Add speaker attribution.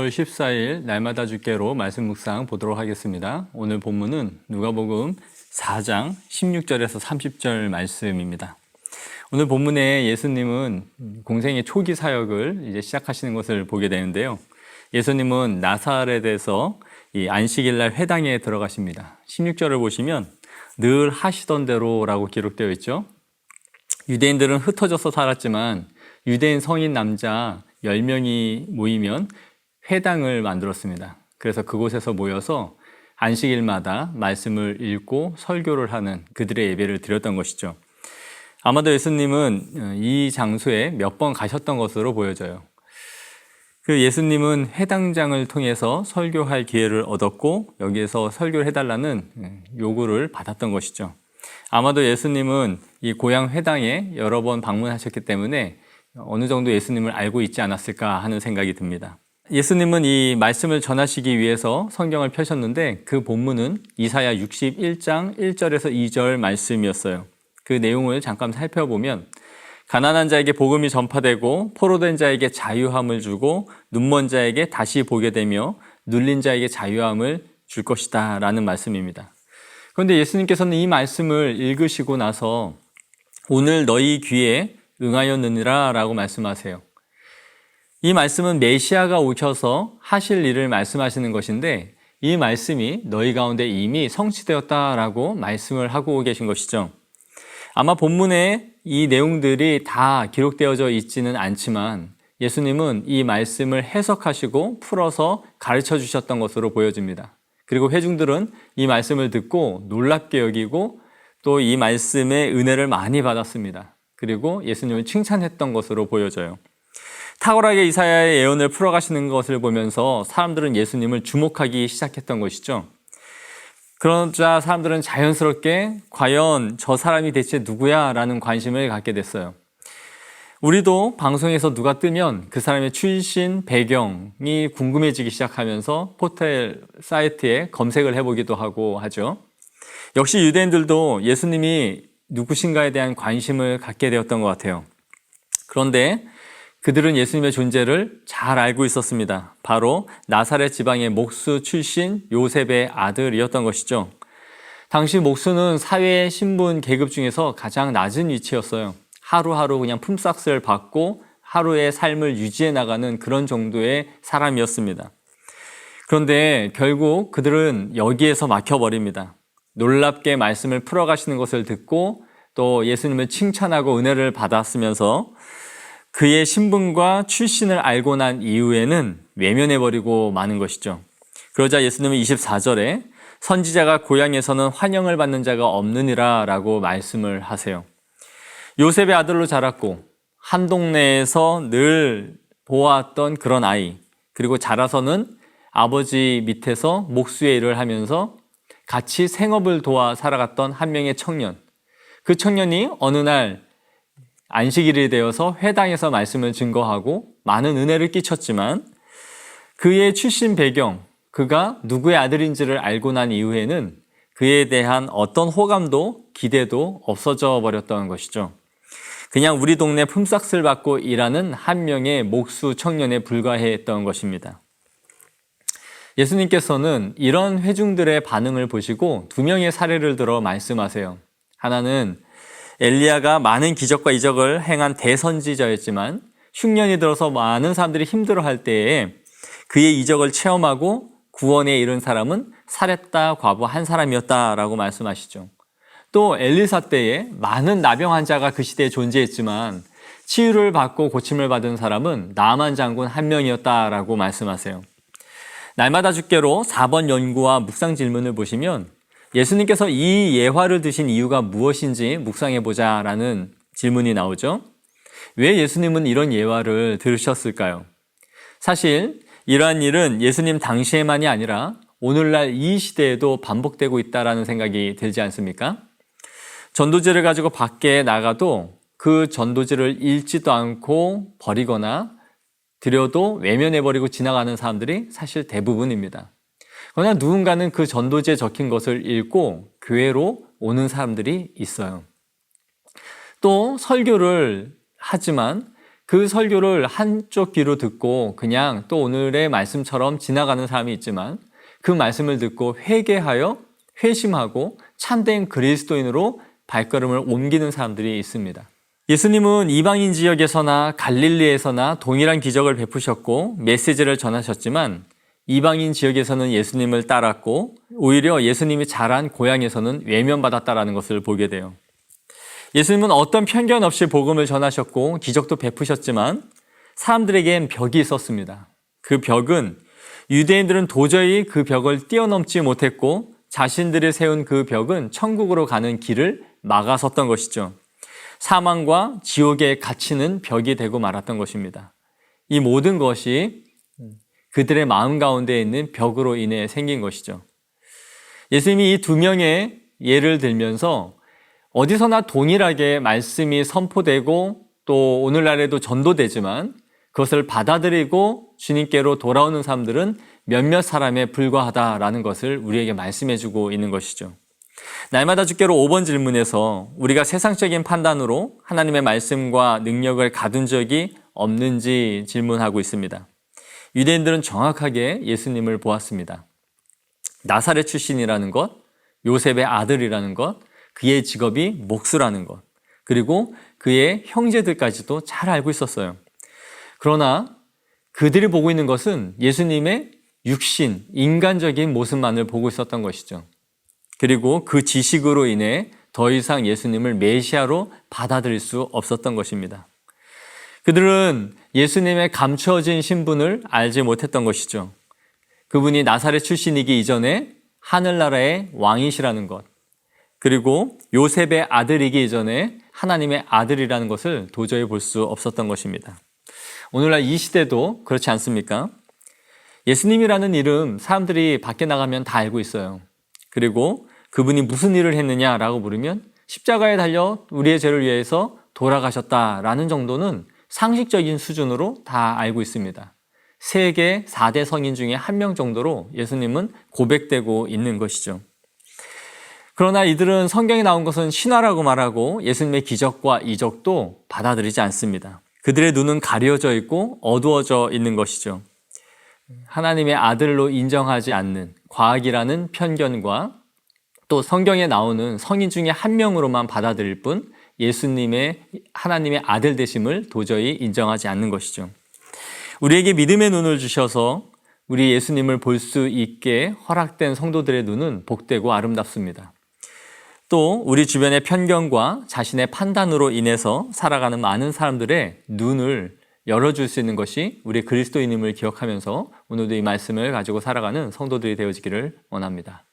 Speaker 1: 5월 14일 날마다 주께로 말씀 묵상 보도록 하겠습니다. 오늘 본문은 누가복음 4장 16절에서 30절 말씀입니다. 오늘 본문에 예수님은 공생의 초기 사역을 이제 시작하시는 것을 보게 되는데요. 예수님은 나사렛에서 이 안식일날 회당에 들어가십니다. 16절을 보시면 늘 하시던 대로라고 기록되어 있죠. 유대인들은 흩어져서 살았지만 유대인 성인 남자 10명이 모이면 회당을 만들었습니다. 그래서 그곳에서 모여서 안식일마다 말씀을 읽고 설교를 하는 그들의 예배를 드렸던 것이죠. 아마도 예수님은 이 장소에 몇 번 가셨던 것으로 보여져요. 그 예수님은 회당장을 통해서 설교할 기회를 얻었고 여기에서 설교를 해달라는 요구를 받았던 것이죠. 아마도 예수님은 이 고향 회당에 여러 번 방문하셨기 때문에 어느 정도 예수님을 알고 있지 않았을까 하는 생각이 듭니다. 예수님은 이 말씀을 전하시기 위해서 성경을 펴셨는데 그 본문은 이사야 61장 1절에서 2절 말씀이었어요. 그 내용을 잠깐 살펴보면 가난한 자에게 복음이 전파되고 포로된 자에게 자유함을 주고 눈먼 자에게 다시 보게 되며 눌린 자에게 자유함을 줄 것이다 라는 말씀입니다. 그런데 예수님께서는 이 말씀을 읽으시고 나서 오늘 너희 귀에 응하였느니라 라고 말씀하세요. 이 말씀은 메시아가 오셔서 하실 일을 말씀하시는 것인데 이 말씀이 너희 가운데 이미 성취되었다라고 말씀을 하고 계신 것이죠. 아마 본문에 이 내용들이 다 기록되어져 있지는 않지만 예수님은 이 말씀을 해석하시고 풀어서 가르쳐 주셨던 것으로 보여집니다. 그리고 회중들은 이 말씀을 듣고 놀랍게 여기고 또 이 말씀의 은혜를 많이 받았습니다. 그리고 예수님을 칭찬했던 것으로 보여져요. 탁월하게 이사야의 예언을 풀어가시는 것을 보면서 사람들은 예수님을 주목하기 시작했던 것이죠. 그러자 사람들은 자연스럽게 과연 저 사람이 대체 누구야? 라는 관심을 갖게 됐어요. 우리도 방송에서 누가 뜨면 그 사람의 출신, 배경이 궁금해지기 시작하면서 포털 사이트에 검색을 해보기도 하고 하죠. 역시 유대인들도 예수님이 누구신가에 대한 관심을 갖게 되었던 것 같아요. 그런데 그들은 예수님의 존재를 잘 알고 있었습니다. 바로 나사렛 지방의 목수 출신 요셉의 아들이었던 것이죠. 당시 목수는 사회 신분 계급 중에서 가장 낮은 위치였어요. 하루하루 그냥 품삯을 받고 하루의 삶을 유지해 나가는 그런 정도의 사람이었습니다. 그런데 결국 그들은 여기에서 막혀버립니다. 놀랍게 말씀을 풀어가시는 것을 듣고 또 예수님을 칭찬하고 은혜를 받았으면서 그의 신분과 출신을 알고 난 이후에는 외면해버리고 마는 것이죠. 그러자 예수님은 24절에 선지자가 고향에서는 환영을 받는 자가 없느니라 라고 말씀을 하세요. 요셉의 아들로 자랐고 한 동네에서 늘 보았던 그런 아이, 그리고 자라서는 아버지 밑에서 목수의 일을 하면서 같이 생업을 도와 살아갔던 한 명의 청년. 그 청년이 어느 날 안식일이 되어서 회당에서 말씀을 증거하고 많은 은혜를 끼쳤지만 그의 출신 배경, 그가 누구의 아들인지를 알고 난 이후에는 그에 대한 어떤 호감도 기대도 없어져 버렸던 것이죠. 그냥 우리 동네 품삯을 받고 일하는 한 명의 목수 청년에 불과했던 것입니다. 예수님께서는 이런 회중들의 반응을 보시고 두 명의 사례를 들어 말씀하세요. 하나는 엘리야가 많은 기적과 이적을 행한 대선지자였지만 흉년이 들어서 많은 사람들이 힘들어할 때에 그의 이적을 체험하고 구원에 이른 사람은 사렙다 과부 한 사람이었다라고 말씀하시죠. 또 엘리사 때에 많은 나병 환자가 그 시대에 존재했지만 치유를 받고 고침을 받은 사람은 나만 장군 한 명이었다라고 말씀하세요. 날마다 주께로 4번 연구와 묵상 질문을 보시면 예수님께서 이 예화를 드신 이유가 무엇인지 묵상해보자 라는 질문이 나오죠. 왜 예수님은 이런 예화를 들으셨을까요? 사실 이러한 일은 예수님 당시에만이 아니라 오늘날 이 시대에도 반복되고 있다는 생각이 들지 않습니까? 전도지를 가지고 밖에 나가도 그 전도지를 읽지도 않고 버리거나 드려도 외면해버리고 지나가는 사람들이 사실 대부분입니다. 그러나 누군가는 그 전도지에 적힌 것을 읽고 교회로 오는 사람들이 있어요. 또 설교를 하지만 그 설교를 한쪽 귀로 듣고 그냥 또 오늘의 말씀처럼 지나가는 사람이 있지만 그 말씀을 듣고 회개하여 회심하고 참된 그리스도인으로 발걸음을 옮기는 사람들이 있습니다. 예수님은 이방인 지역에서나 갈릴리에서나 동일한 기적을 베푸셨고 메시지를 전하셨지만 이방인 지역에서는 예수님을 따랐고 오히려 예수님이 자란 고향에서는 외면받았다라는 것을 보게 돼요. 예수님은 어떤 편견 없이 복음을 전하셨고 기적도 베푸셨지만 사람들에겐 벽이 있었습니다. 그 벽은 유대인들은 도저히 그 벽을 뛰어넘지 못했고 자신들이 세운 그 벽은 천국으로 가는 길을 막아섰던 것이죠. 사망과 지옥에 갇히는 벽이 되고 말았던 것입니다. 이 모든 것이 그들의 마음 가운데 있는 벽으로 인해 생긴 것이죠. 예수님이 이 두 명의 예를 들면서 어디서나 동일하게 말씀이 선포되고 또 오늘날에도 전도되지만 그것을 받아들이고 주님께로 돌아오는 사람들은 몇몇 사람에 불과하다라는 것을 우리에게 말씀해주고 있는 것이죠. 날마다 주께로 5번 질문에서 우리가 세상적인 판단으로 하나님의 말씀과 능력을 가둔 적이 없는지 질문하고 있습니다. 유대인들은 정확하게 예수님을 보았습니다. 나사렛 출신이라는 것, 요셉의 아들이라는 것, 그의 직업이 목수라는 것, 그리고 그의 형제들까지도 잘 알고 있었어요. 그러나 그들이 보고 있는 것은 예수님의 육신, 인간적인 모습만을 보고 있었던 것이죠. 그리고 그 지식으로 인해 더 이상 예수님을 메시아로 받아들일 수 없었던 것입니다. 그들은 예수님의 감추어진 신분을 알지 못했던 것이죠. 그분이 나사렛 출신이기 이전에 하늘나라의 왕이시라는 것, 그리고 요셉의 아들이기 이전에 하나님의 아들이라는 것을 도저히 볼 수 없었던 것입니다. 오늘날 이 시대도 그렇지 않습니까? 예수님이라는 이름 사람들이 밖에 나가면 다 알고 있어요. 그리고 그분이 무슨 일을 했느냐라고 물으면 십자가에 달려 우리의 죄를 위해서 돌아가셨다라는 정도는 상식적인 수준으로 다 알고 있습니다. 세계 4대 성인 중에 한 명 정도로 예수님은 고백되고 있는 것이죠. 그러나 이들은 성경에 나온 것은 신화라고 말하고 예수님의 기적과 이적도 받아들이지 않습니다. 그들의 눈은 가려져 있고 어두워져 있는 것이죠. 하나님의 아들로 인정하지 않는 과학이라는 편견과 또 성경에 나오는 성인 중에 한 명으로만 받아들일 뿐 예수님의 하나님의 아들 되심을 도저히 인정하지 않는 것이죠. 우리에게 믿음의 눈을 주셔서 우리 예수님을 볼 수 있게 허락된 성도들의 눈은 복되고 아름답습니다. 또 우리 주변의 편견과 자신의 판단으로 인해서 살아가는 많은 사람들의 눈을 열어줄 수 있는 것이 우리 그리스도인임을 기억하면서 오늘도 이 말씀을 가지고 살아가는 성도들이 되어지기를 원합니다.